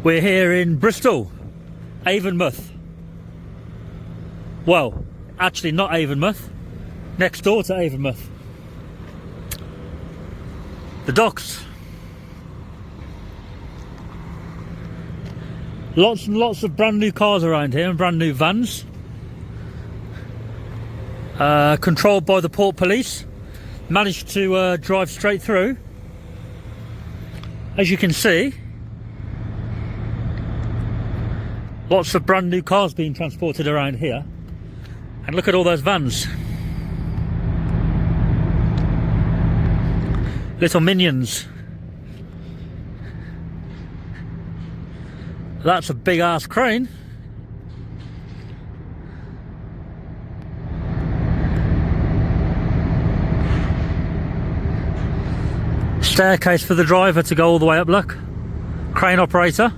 We're here in Bristol, Avonmouth. Well, actually not Avonmouth, next door to Avonmouth. The docks. Lots and lots of brand new cars around here and brand new vans. Controlled by the Port Police. Managed to drive straight through. As you can see, lots of brand new cars being transported around here. And look at all those vans. Little minions. That's a big ass crane. Staircase for the driver to go all the way up, look. Crane operator.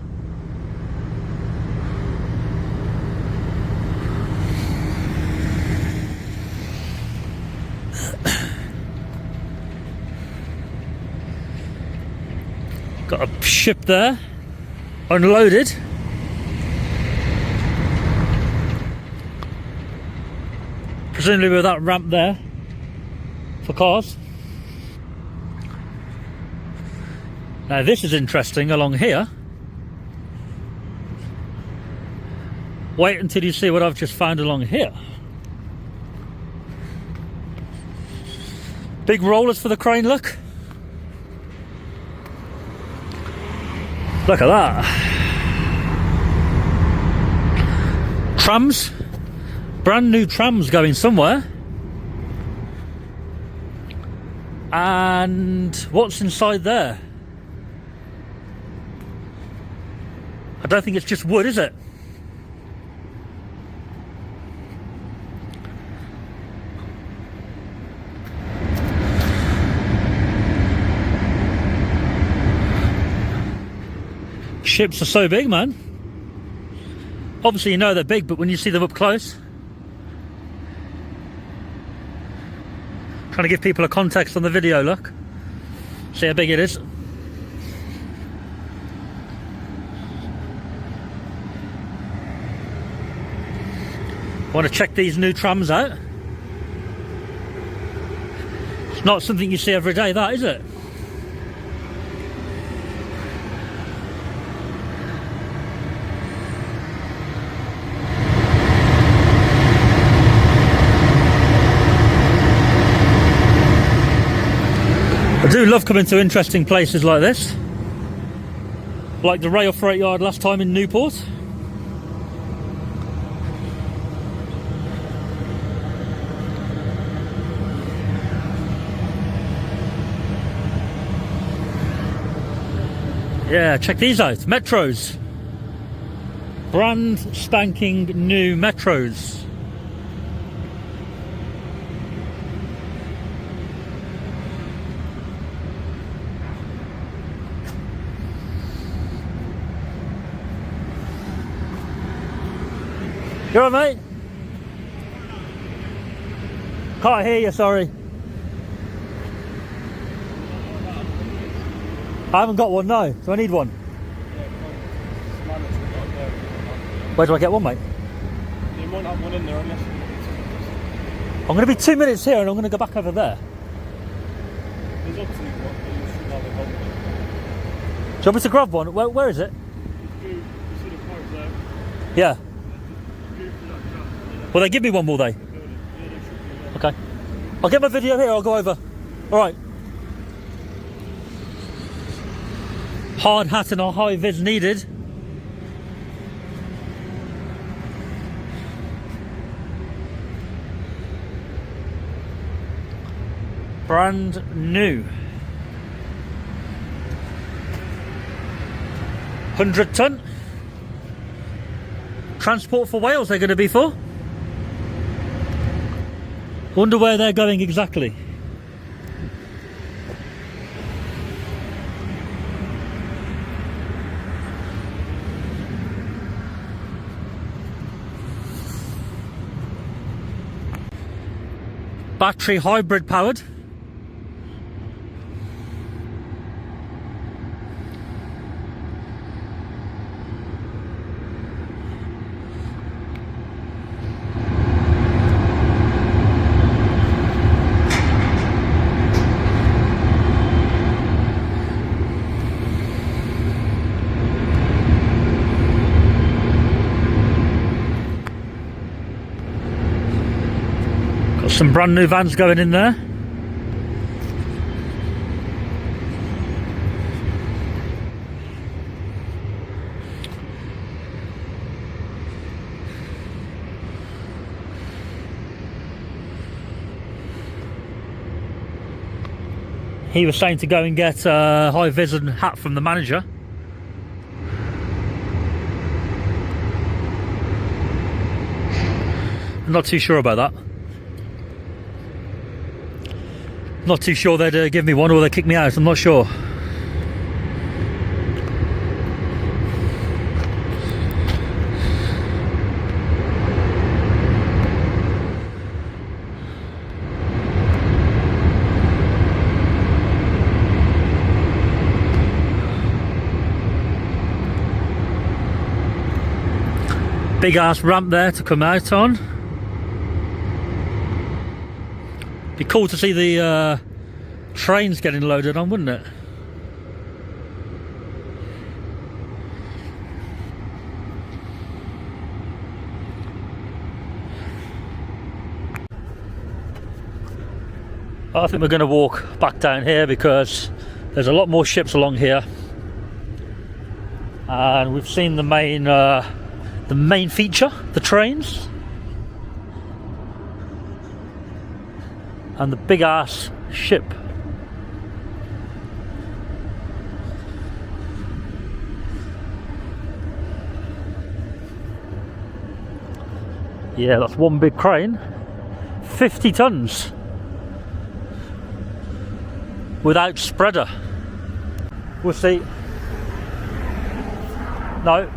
Got a ship there, unloaded. Presumably with that ramp there for cars. Now this is interesting along here. Wait until you see what I've just found along here. Big rollers for the crane, look. Look at that. Trams. Brand new trams going somewhere. And what's inside there? I don't think it's just wood, is it? Ships are so big, man. Obviously you know they're big, but when you see them up close. Trying to give people a context on the video, look. See how big it is. Want to check these new trams out. It's not something you see every day, that, is it? I do love coming to interesting places like this, like the rail freight yard last time in Newport. Yeah, check these out, metros. Brand spanking new metros. You alright, mate? Can't hear you, sorry. I haven't got one, no. Do I need one? Where do I get one, mate? You might have one in there unless... I'm going to be 2 minutes here and I'm going to go back over there. There's obviously one, but you should have a hold. Do you want me to grab one? Where is it? You see the pipe there? Yeah. Will they give me one, will they? Yeah, they should be, Okay. I'll get my video here, I'll go over. Alright. Hard hat and a high vis needed. Brand new. 100 ton. Transport for Wales they're going to be for. Wonder where they're going exactly. Battery hybrid powered. Some brand new vans going in there. He was saying to go and get a high vis and hat from the manager. I'm not too sure about that. Not too sure they'd give me one or they'd kick me out, I'm not sure. Big ass ramp there to come out on. Be cool to see the trains getting loaded on, wouldn't it? I think we're going to walk back down here because there's a lot more ships along here, and we've seen the main feature, the trains, and the big ass ship. Yeah, that's one big crane, 50 tons, without spreader. We'll see. No.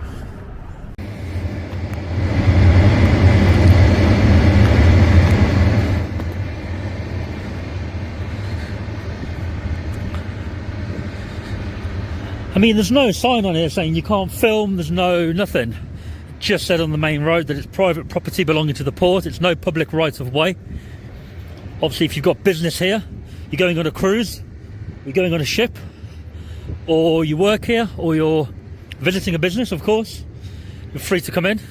I mean, there's no sign on here saying you can't film, there's no nothing. It just said on the main road that it's private property belonging to the port, it's no public right of way. Obviously, if you've got business here, you're going on a cruise, you're going on a ship, or you work here, or you're visiting a business, of course, you're free to come in.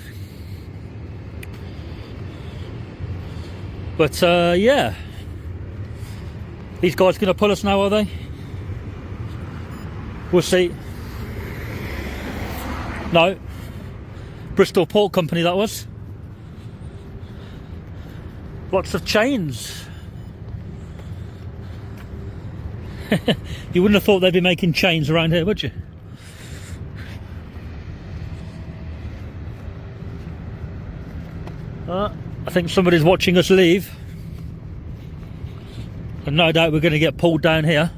But yeah, these guys gonna pull us now, are they? We'll see. No. Bristol Port Company, that was. Lots of chains. You wouldn't have thought they'd be making chains around here, would you? I think somebody's watching us leave. And no doubt we're going to get pulled down here.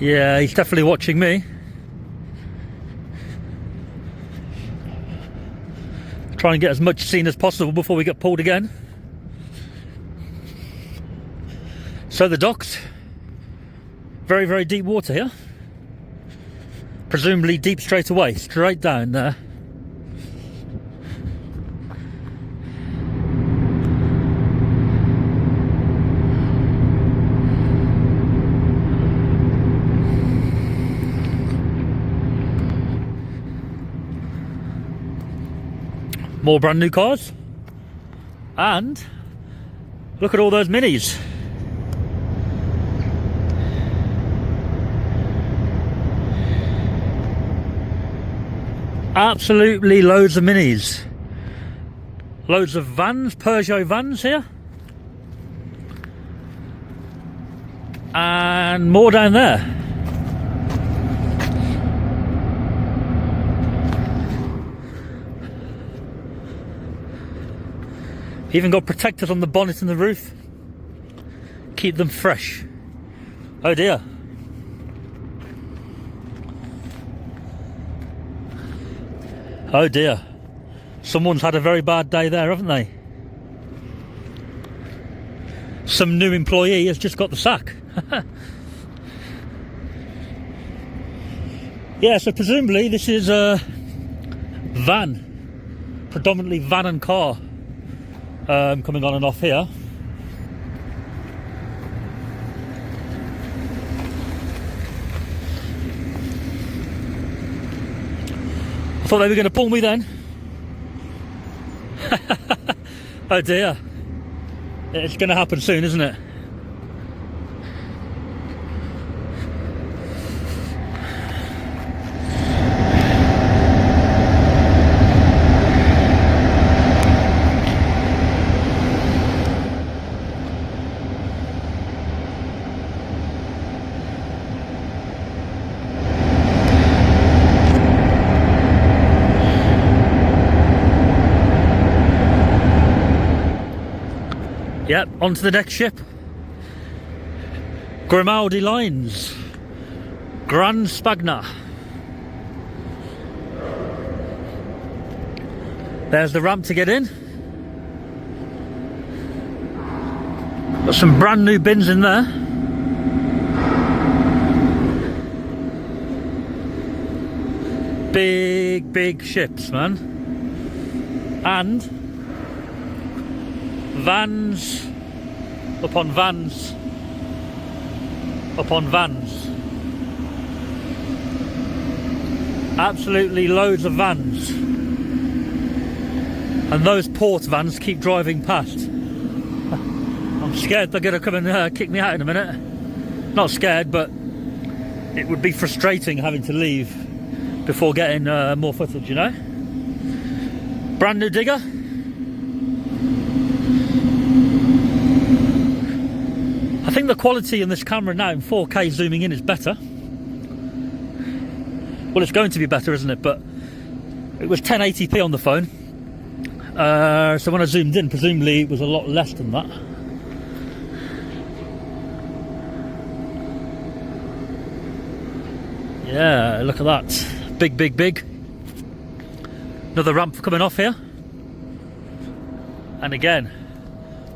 Yeah, he's definitely watching me. Try and get as much seen as possible before we get pulled again. So the docks, very, very deep water here. Presumably deep straight away, straight down there. More brand new cars, and look at all those minis. Absolutely loads of minis, loads of vans, Peugeot vans here, and more down there. Even got protectors on the bonnet and the roof. Keep them fresh. Oh dear. Oh dear. Someone's had a very bad day there, haven't they? Some new employee has just got the sack. Yeah, so presumably this is a van. Predominantly van and car. Coming on and off here. Thought they were going to pull me then. Oh dear. It's going to happen soon, isn't it? Yep, on to the next ship. Grimaldi Lines. Gran Spagna. There's the ramp to get in. Got some brand new bins in there. Big ships, man. And vans upon vans upon vans. Absolutely loads of vans. And those port vans keep driving past. I'm scared they're going to come and kick me out in a minute. Not scared, but it would be frustrating having to leave before getting more footage, you know? Brand new digger. I think the quality in this camera now in 4K zooming in is better. Well, it's going to be better, isn't it? But it was 1080p on the phone. So when I zoomed in, presumably it was a lot less than that. Yeah, look at that. Big. Another ramp coming off here. And again,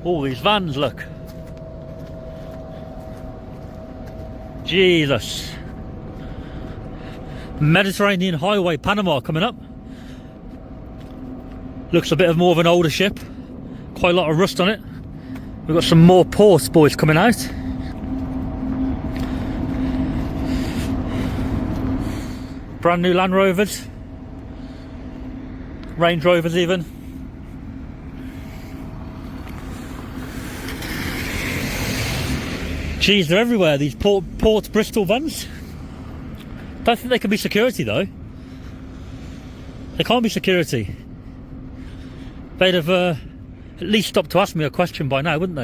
all these vans, look. Jesus. Mediterranean Highway, Panama coming up. Looks a bit of more of an older ship. Quite a lot of rust on it. We've got some more ports boys coming out. Brand new Land Rovers. Range Rovers even. Geez, they're everywhere, these Port Bristol vans. Don't think they can be security though. They can't be security. They'd have at least stopped to ask me a question by now, wouldn't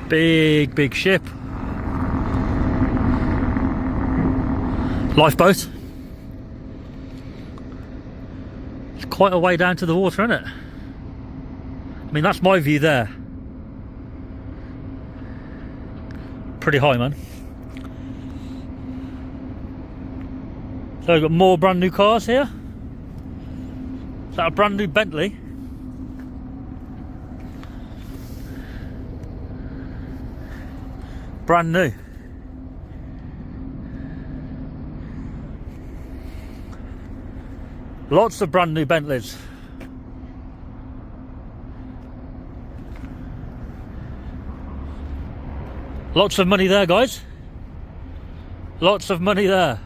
they? Big ship. Lifeboat. It's quite a way down to the water, isn't it? I mean, that's my view there. Pretty high, man. So we've got more brand new cars here. Is that a brand new Bentley? Brand new. Lots of brand new Bentleys. Lots of money there, guys. Lots of money there.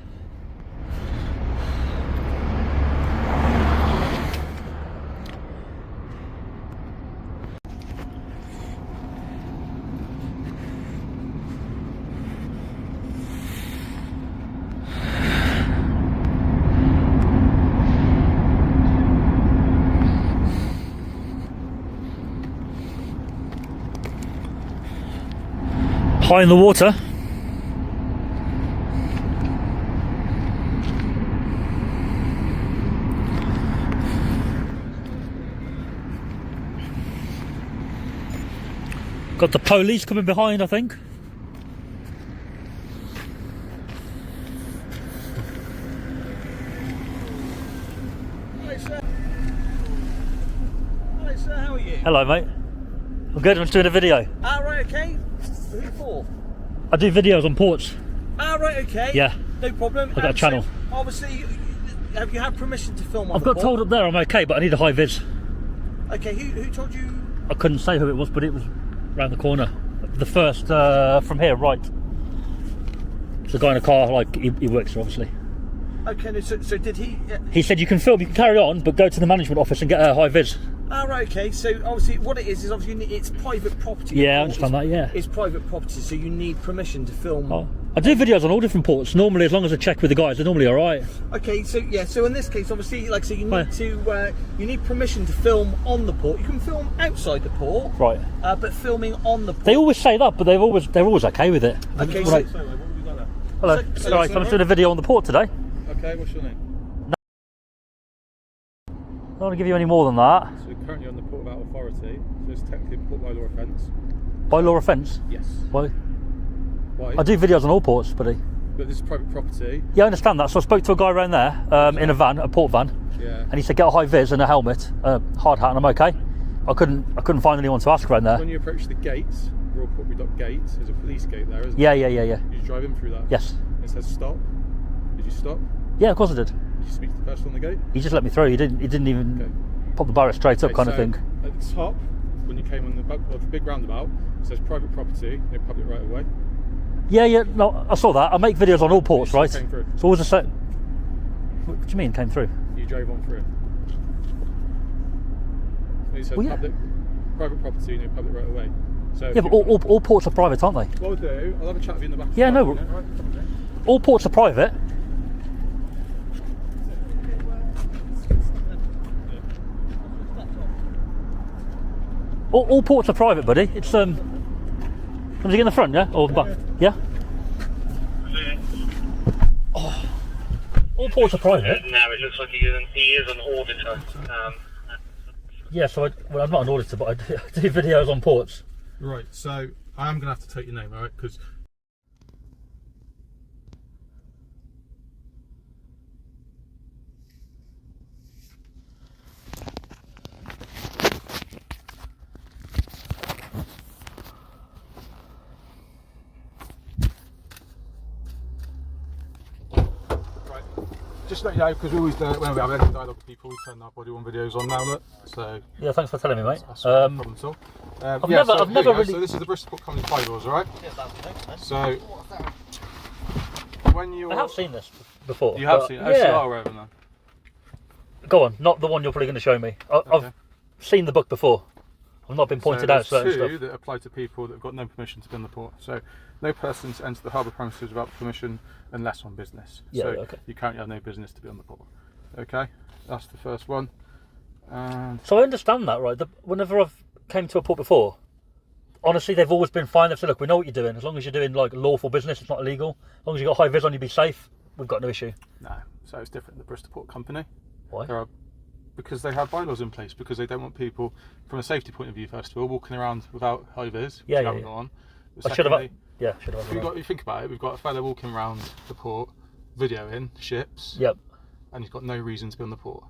High in the water. Got the police coming behind, I think. Hi sir. Hi sir, how are you? Hello mate. I'm good, I'm just doing a video. Ah, right, okay. Who for? I do videos on ports. Ah, right, okay. Yeah. No problem. I've got a channel. So, obviously, have you had permission to film on I've the got told up there I'm okay, but I need a high vis. Okay, who told you? I couldn't say who it was, but it was round the corner. The first from here, right. It's the guy in a car, like, he works there, obviously. Okay, so did he... He said you can film, you can carry on, but go to the management office and get a high vis. Oh, right, okay. So obviously what it is obviously it's private property. Yeah, I understand that, yeah. It's private property, so you need permission to film. Oh. I do videos on all different ports. Normally, as long as I check with the guys, they're normally all right. Okay, so yeah, so in this case, obviously, like, so you need permission to film on the port. You can film outside the port, Right? but filming on the port. They always say that, but they're always okay with it. Okay, Right. So, what have we got there? Hello. So- Right, I'm doing a video on the port today. Okay, what's your name? I don't want to give you any more than that. So we're currently on the port without authority, so it's technically a port by law offence. By law offence. Yes. Why? Why? I do videos on all ports, buddy. But this is private property. Yeah, I understand that. So I spoke to a guy around there in a van, a port van, Yeah. and he said get a high vis and a helmet, hard hat, and I'm okay. I couldn't find anyone to ask around there. When you approach the gate, Royal Portbury Dock gate, there's a police gate there, isn't Yeah. there? You drive in through that? Yes. It says stop. Did you stop? Yeah, of course I did. Did you speak to the person on the gate? He just let me through. He didn't even Okay. pop the barrier straight up, Okay, kind of so thing. At the top, when you came on the big roundabout, it says private property, no public right of way. Yeah. No, I saw that. I make videos on all ports, You right? came through. So always the same. What do you mean came through? You drove on through. It says Well, yeah. private property, no public right of way. So Yeah, but all ports are private, aren't they? what I'll do, I'll have a chat with you in the back. Yeah, of the no. car, you know, right? Come on, then. All ports are private. All ports are private, buddy. It's Can you get in the front, yeah, or the back? Yeah. Oh. All ports are private. Now it looks like he is an auditor. Yeah, so I'm not an auditor, but I do videos on ports. Right, so I am going to have to take your name, alright? Because just to let you know, because we always do it when we have any dialogue with people, we turn our body on videos on now, look. So Yeah, thanks for telling me, mate. that's not a problem at all. I've yeah, never so here never you go. really. So this is the Bristol Port Company bylaws, alright? So when you I have seen this before. you have but- seen Yeah. OCR or whatever now. Go on, not the one you're probably going to show me. I've seen the book before. I've not been pointed out so certain there's two stuff. that apply to people that have got no permission to be on the port. So no person to enter the harbour premises without permission unless on business. Yeah, so okay. you currently have no business to be on the port. Okay, that's the first one. And So I understand that, right? Whenever I've came to a port before, honestly, they've always been fine. They've said, look, we know what you're doing. As long as you're doing like lawful business, it's not illegal. As long as you've got high vis on, you be safe. We've got no issue. no, so it's different. The Bristol Port Company. Why? There are because they have bylaws in place because they don't want people, from a safety point of view, first of all, walking around without high vis. Which Yeah, you yeah, haven't yeah. got on. I should have. Secondly, Yeah, should have. If you think about it, we've got a fellow walking around the port, videoing ships. Yep. And he's got no reason to be on the port.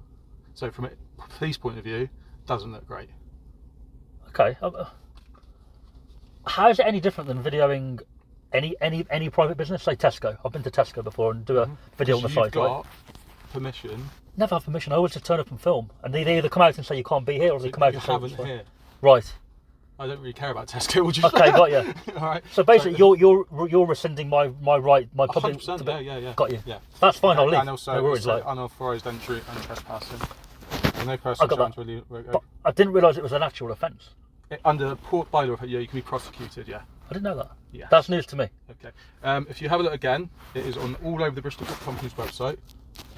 So from a police point of view, doesn't look great. Okay. How is it any different than videoing any private business? Say Tesco. I've been to Tesco before and do a video on the You've side. got Right? permission. Never have permission. I always just turn up and film, and they either come out and say you can't be here, or they come out You and say haven't it's fine. here. Right. I don't really care about Tesco. Would you? Okay, got you. All right. So basically, you're rescinding my right, my public. 100%. Yeah. Got you. Yeah. That's fine. I'll leave. And also, No worries. Like, unauthorised entry and trespassing. And no person I got shall that. enter but I didn't realise it was an actual offence. under port bylaw. Yeah, you can be prosecuted. Yeah. I didn't know that. Yes. That's news to me. Okay. If you have a look again, it is on all over the Bristol Port Company's website.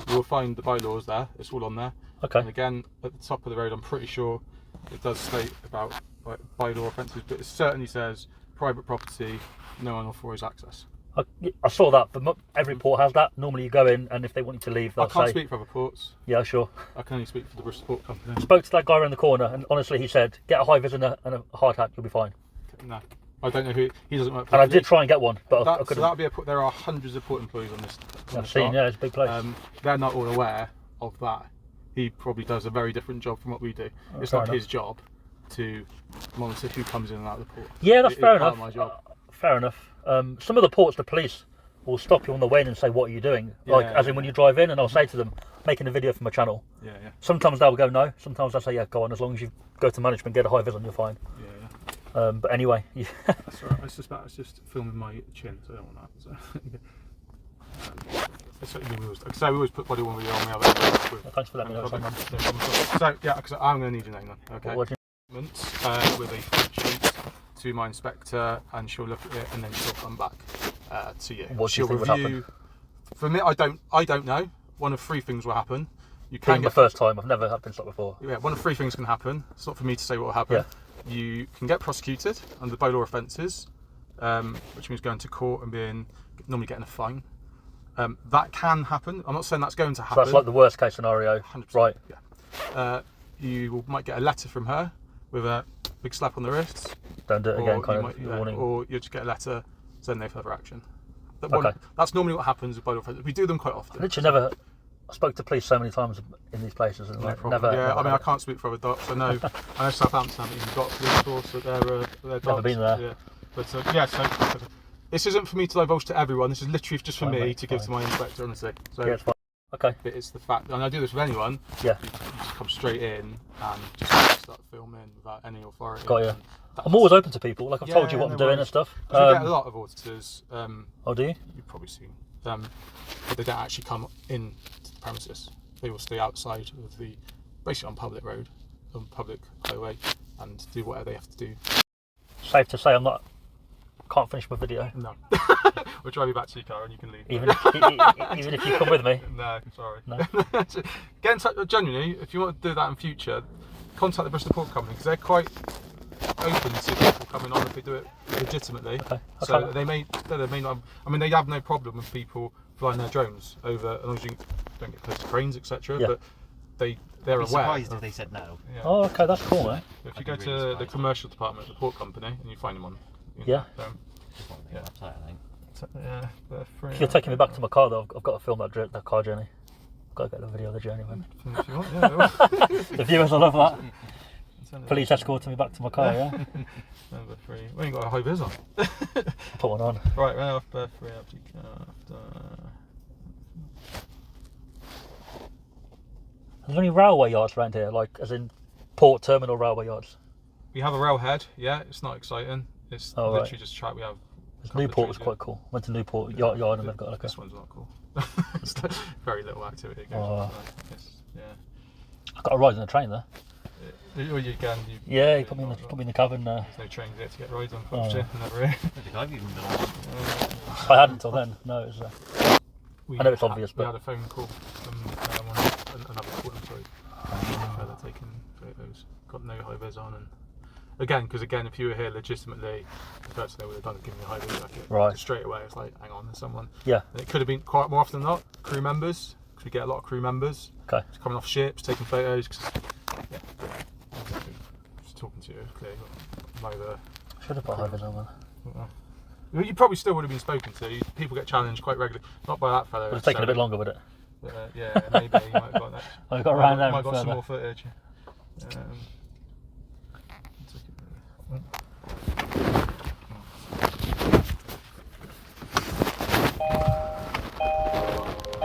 You will find the bylaws there. It's all on there. Okay. And again, at the top of the road, I'm pretty sure it does state about like bylaw offences, but it certainly says private property, no unauthorised access. I saw that, but every port has that. Normally, you go in, and if they want you to leave, they'll I can't say, speak for other ports. "Yeah, sure." I can only speak for the Bristol Port Company. Spoke to that guy around the corner, and honestly, he said, "Get a high vis and a hard hat, you'll be fine." No, I don't know who he doesn't work for. And I did try and get one, but I So couldn't. that'd be there are hundreds of port employees on this. I've seen, yeah, it's a big place. They're not all aware of that. He probably does a very different job from what we do. It's fair not enough. his job to monitor who comes in and out of the port. Yeah, that's It is fair part enough. of my job. Fair enough. Some of the ports, the police will stop you on the way in and say, "What are you doing?" Like, Yeah, as in when you drive in, and I'll say to them, "Making a video for my channel." Yeah. Sometimes they'll go no. Sometimes they'll say, "Yeah, go on. As long as you go to management, get a high vis on, you're fine." Yeah. But anyway, That's all right. It's just filming my chin, so I don't want that. So. So we always put body warmer on the other. Thanks for letting me know. So yeah, because I'm going to need your name then. Okay. What With a fact sheet to my inspector, and she'll look at it, and then she'll come back to you. What do you She'll think would happen? For me, I don't know. One of three things will happen. You Being can the get first time, I've never been stopped before. Yeah, one of three things can happen. It's not for me to say what will happen. Yeah. You can get prosecuted under bylaw offences, which means going to court and normally getting a fine. That can happen. I'm not saying that's going to happen. So that's like the worst case scenario, 100%, right? Yeah. You might get a letter from her with a big slap on the wrist. Don't do it again, kind of warning. Or you just get a letter saying no further action. Okay. That's normally what happens with bylaw offences. We do them quite often. Literally never. I spoke to police so many times in these places, and No problem. never. Yeah, never I mean, I can't speak for other docs. I know Southampton haven't even got a police force, so they're docs. Never been there. Yeah, but yeah. So this isn't for me to divulge to everyone. This is literally just for me to give to my inspector, honestly. So yeah, it's fine. Okay. it's the fact, and I do this with anyone. Yeah. You just come straight in and just start filming without any authority. Got you. I'm always open to people. Like I've told you what I'm doing and stuff. We get a lot of auditors. Oh, do you? You've probably seen them, but they don't actually come in to the premises. They will stay outside of basically on public road, on public highway, and do whatever they have to do. Safe to say, can't finish my video. No. We'll drive you back to your car and you can leave. Even if you come with me. No, sorry. No. Get in touch. Genuinely, if you want to do that in future, contact the Bristol Port Company, because they're quite open to people coming on if they do it legitimately. Okay. So they may not. I mean, they have no problem with people flying their drones over, as long as you don't get close to cranes, etc. Yeah. But they're I'd be aware. surprised if they said no. Yeah. Oh, okay, that's cool, eh? If you I'd go be really to the surprised. commercial department of the port company and you find them on, Yeah. Just on the website, I think. Yeah, they're free. You're taking me back to my car though. I've got to film that car journey. I've got to get the video of the journey, man. If you want, yeah. they will. The viewers will love that. Send it Police escorting me back to my car, yeah? Number 3. We ain't got a high vis on. Put one on. Right, right off birth 3 after. Are there any railway yards around here, like as in port terminal railway yards? We have a railhead, yeah, it's not exciting. It's Oh, literally right. just track. We have. Newport was quite cool. Went to Newport yard and they've got like a. This one's not cool. It's very little activity. Oh. Yeah. I got a ride on the train there. Or you can. Yeah, he put me in the cabin. There's no trains yet to get rides on. Unfortunately, never. I think I've even been on. I hadn't until then. No, it was. I know it's obvious, we but had a phone call from another call. I'm sorry. Fella taking photos. Got no high vis on, and because if you were here legitimately, the person they would have done is given you a high vis jacket. Right. Straight away, it's like, hang on, there's someone. yeah. And it could have been quite more often than not crew members, because we get a lot of crew members Okay. coming off ships, taking photos. Yeah. Just talking to you, clearly. Neither. Should have put high vis on, man. Well, you probably still would have been spoken to. People get challenged quite regularly. Not by that fellow. Would have taken a bit longer with it. Yeah, maybe you might have got that. I got around there might have got some further. more footage.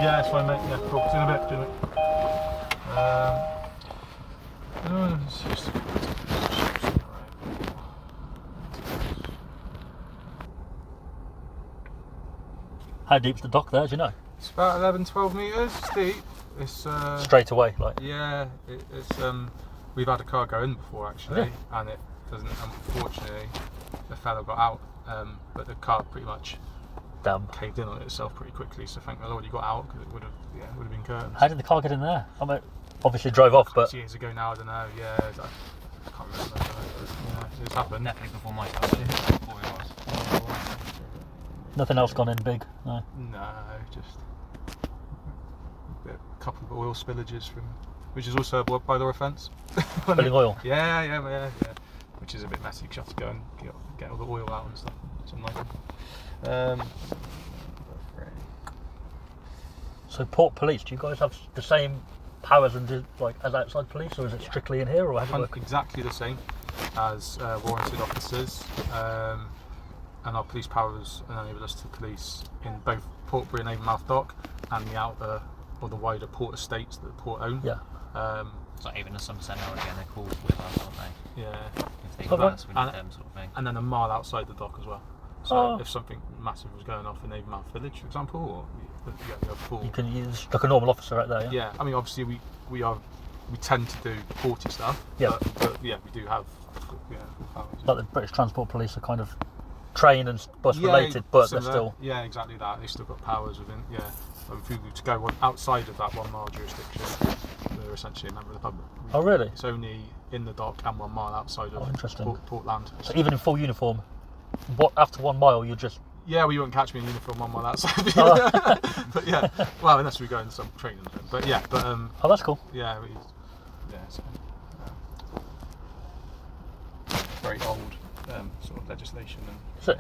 Yeah, it's fine, mate. Yeah, cool. See you in a bit. It's just... How deep's the dock there? Do you know? It's about 11-12 metres. It's deep. It's Straight away, like. yeah. It's we've had a car go in before actually, Yeah. and it doesn't. Unfortunately, the fellow got out, but the car pretty much Damn. caved in on itself pretty quickly. So thank the Lord he got out, because it would have been curtains. How did the car get in there? I mean, obviously drove off, but Years ago now, I don't know. Yeah, I can't remember. Yeah, it's happened. Definitely before my time. Before it was. nothing else gone in big. No. No, just a couple of oil spillages which is also a bylaw offence. Spilling oil. Yeah. Which is a bit messy because you have to go and get all the oil out and stuff. Something like that. So Port Police, do you guys have the same powers as outside police, or is it strictly in here, or how does it work? Exactly the same as warranted officers, and our police powers enable us to police in both Portbury and Avonmouth Dock and the outer or the wider port estates that the port own. Yeah. It's like even a Somerset now and again, they're called with us, aren't they? Yeah. If they Oh, pass, we right. need them sort of thing. And then a mile outside the dock as well. So Oh. if something massive was going off in Avonmouth Village, for example, or the full. You can use like a normal officer right there. Yeah. Yeah, I mean, obviously we tend to do porty stuff. Yeah. But yeah, we do have powers. Like the British Transport Police are kind of train and bus related, but they're similar. still. Yeah, exactly that. They've still got powers within. Yeah. If we were to go outside of that 1 mile jurisdiction, they're essentially a member of the public. Oh, really? It's only in the dock and 1 mile outside of Portland. So even in full uniform, after 1 mile you're just. Yeah, well, you wouldn't catch me in uniform 1 mile outside. Oh. But yeah, well, unless we go in some training. But yeah, Oh, that's cool. yeah, so, very old sort of legislation and. Is it?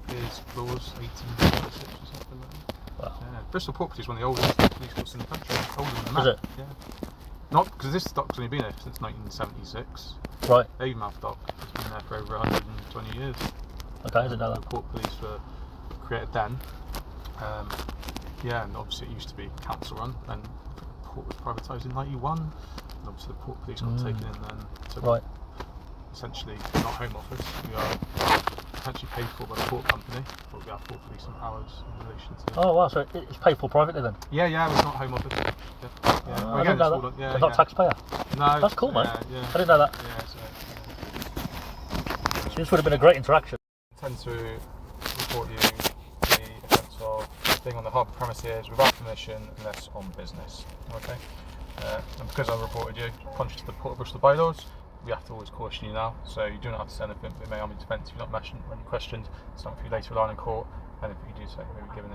His laws, 1866 or something like that. Wow. Yeah. Bristol Port Police is one of the oldest police forces in the country. Older than that. Is it? Yeah. Not because this dock's only been here since 1976. Right. Avonmouth dock has been there for over 120 years. Okay, I didn't know The that. Port Police were created then. Yeah, and obviously it used to be council run. Then the port was privatised in 91. And obviously the Port Police got taken in then to Right. essentially not Home Office. We are essentially paid for by the port company, but we have full policing powers in relation to. Oh wow, so it's paid for privately then? Yeah, it's not Home Office. Yeah. Well, I didn't know that. yeah, They're not taxpayer. No. That's cool, mate. Yeah. I didn't know that. Yeah, so So this would have been a great interaction. I tend to report you the offence of being on the harbour premises without permission unless on business. Okay? And because I reported you, conscious of the Port of Bristol bylaws, we have to always caution you now. So you do not have to say anything, but it may harm your defence if you're not mentioned when you're questioned. It's something for you later rely in court, and if you do so, maybe given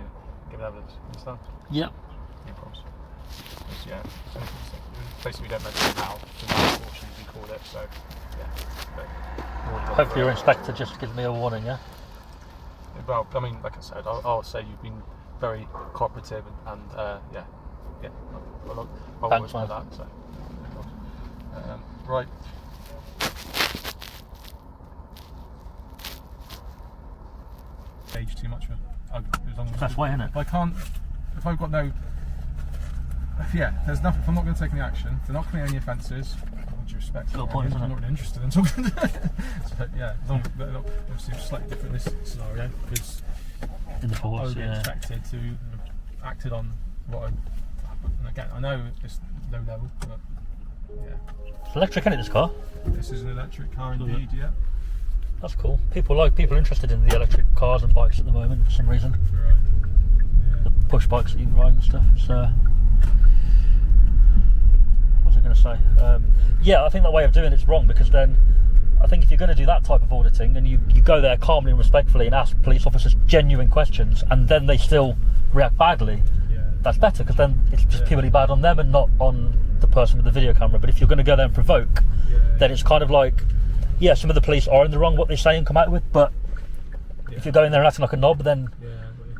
evidence. Understand? Yeah. No problems. Yeah. So basically, we don't mention it now. So unfortunately, we call it. So yeah. But Hopefully your inspector just gives me a warning, yeah? well, I mean, like I said, I'll say you've been very cooperative and yeah. I'll always Thanks, man. do that. So, right. Age too much for. As long as That's way, isn't it? I can't. If I've got no. Yeah, there's nothing. If I'm not going to take any action, if they're not committing any offences. With due respect, Little point, isn't I'm it? not really interested in talking. So, yeah, as long as they're not, obviously it's slightly different in this scenario because In the I force, would be yeah. expected to have acted on what I. And again, I know it's low level, but yeah, It's electric, isn't it, this car? this is an electric car indeed. Yeah. That's cool. People are interested in the electric cars and bikes at the moment for some reason. Right. The push bikes that you can ride and stuff. It's, what was I going to say? Yeah, I think that way of doing it's wrong because then I think if you're going to do that type of auditing and you go there calmly and respectfully and ask police officers genuine questions and then they still react badly, that's better because then it's just purely bad on them and not on the person with the video camera. But if you're going to go there and provoke, then it's kind of like, yeah, some of the police are in the wrong what they say and come out with, but if you're going there and acting like a knob, then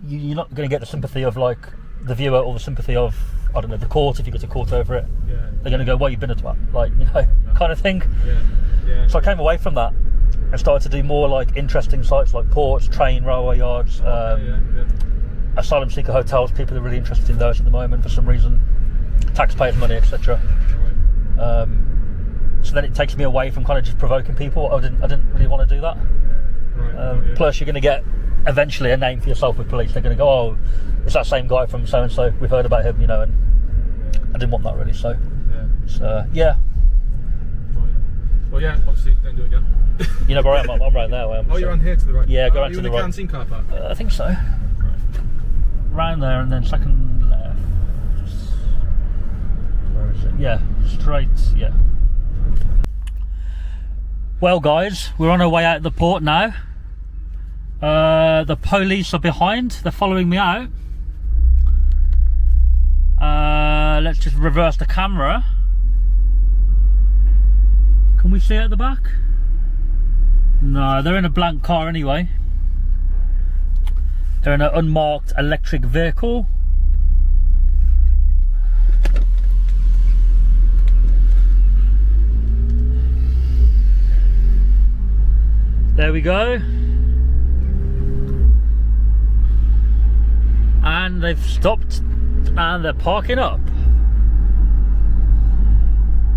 you're not going to get the sympathy of like the viewer or the sympathy of, I don't know, the court if you go to court over it. They're going to go, well, you've been a twat, like, you know, kind of thing. So I came away from that and started to do more like interesting sites like ports, train, railway yards, asylum seeker hotels. People are really interested in those at the moment for some reason, taxpayers' money, etc. So then it takes me away from kind of just provoking people. I didn't really want to do that. Plus, you're going to get eventually a name for yourself with police. They're going to go, oh, it's that same guy from so and so. We've heard about him, you know. And I didn't want that really. So yeah. Well, yeah. Obviously, don't do it again. You know where I am? I'm right there. Oh, you're on here to the right. Yeah, go right to the right. Are you in the canteen car park? I think so. Round there and then second left. Where is it? Yeah, straight. Yeah. Well, guys, we're on our way out of the port now. The police are behind. They're following me out. Let's just reverse the camera. Can we see it at the back? No, they're in a blank car anyway. They're in an unmarked electric vehicle. There we go. And they've stopped and they're parking up.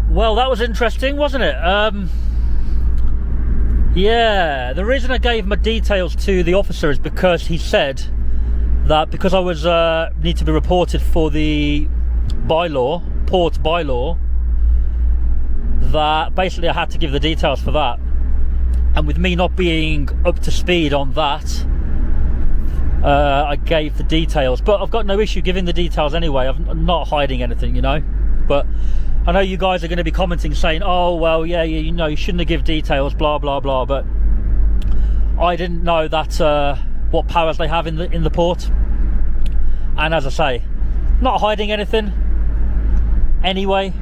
Well, that was interesting, wasn't it? Yeah, the reason I gave my details to the officer is because he said that because I was need to be reported for the bylaw, port bylaw, that basically I had to give the details for that. And with me not being up to speed on that, I gave the details. But I've got no issue giving the details anyway. I'm not hiding anything, you know. But I know you guys are going to be commenting saying, oh, well, yeah, you know, you shouldn't have give details, blah, blah, blah. But I didn't know that what powers they have in the port. And as I say, not hiding anything anyway.